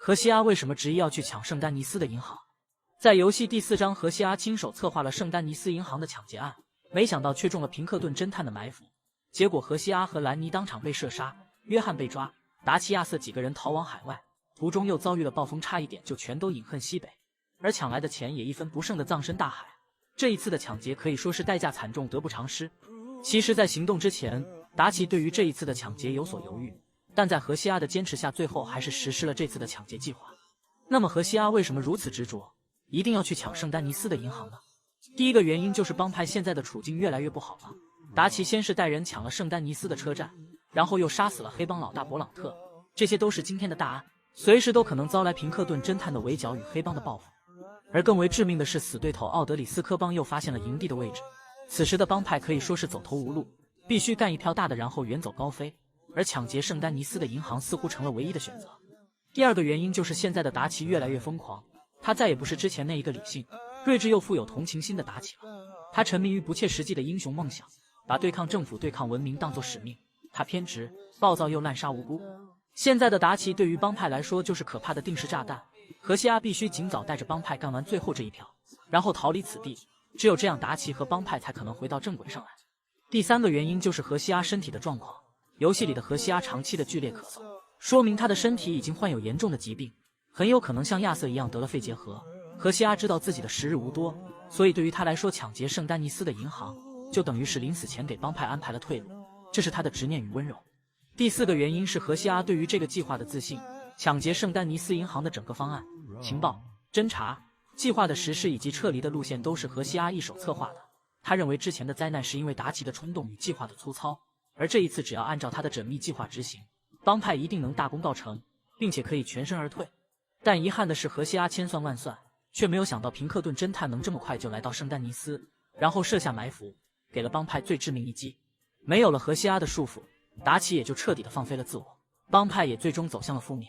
荷西阿为什么执意要去抢圣丹尼斯的银行？在游戏第4章，荷西阿亲手策划了圣丹尼斯银行的抢劫案，没想到却中了平克顿侦探的埋伏，结果荷西阿和兰尼当场被射杀，约翰被抓，达奇亚瑟几个人逃往海外，途中又遭遇了暴风，差一点就全都饮恨西北，而抢来的钱也一分不剩的葬身大海。这一次的抢劫可以说是代价惨重，得不偿失。其实在行动之前，达奇对于这一次的抢劫有所犹豫，但在荷西阿的坚持下，最后还是实施了这次的抢劫计划。那么荷西阿为什么如此执着，一定要去抢圣丹尼斯的银行呢？第一个原因就是帮派现在的处境越来越不好了。达奇先是带人抢了圣丹尼斯的车站，然后又杀死了黑帮老大勃朗特，这些都是今天的大案，随时都可能遭来平克顿侦探的围剿与黑帮的报复。而更为致命的是，死对头奥德里斯科帮又发现了营地的位置，此时的帮派可以说是走投无路，必须干一票大的，然后远走高飞，而抢劫圣丹尼斯的银行似乎成了唯一的选择。第二个原因就是现在的达奇越来越疯狂，他再也不是之前那一个理性、睿智又富有同情心的达奇了。他沉迷于不切实际的英雄梦想，把对抗政府、对抗文明当作使命。他偏执、暴躁又滥杀无辜。现在的达奇对于帮派来说就是可怕的定时炸弹。荷西阿必须尽早带着帮派干完最后这一票，然后逃离此地。只有这样，达奇和帮派才可能回到正轨上来。第三个原因就是荷西阿身体的状况。游戏里的荷西阿长期的剧烈咳嗽，说明他的身体已经患有严重的疾病，很有可能像亚瑟一样得了肺结核。荷西阿知道自己的时日无多，所以对于他来说，抢劫圣丹尼斯的银行就等于是临死前给帮派安排了退路，这是他的执念与温柔。第四个原因是荷西阿对于这个计划的自信。抢劫圣丹尼斯银行的整个方案、情报、侦查、计划的实施以及撤离的路线都是荷西阿一手策划的。他认为之前的灾难是因为达奇的冲动与计划的粗糙，而这一次只要按照他的缜密计划执行，帮派一定能大功告成，并且可以全身而退。但遗憾的是，荷西阿千算万算，却没有想到平克顿侦探能这么快就来到圣丹尼斯，然后设下埋伏，给了帮派最致命一击。没有了荷西阿的束缚，达奇也就彻底的放飞了自我，帮派也最终走向了覆灭。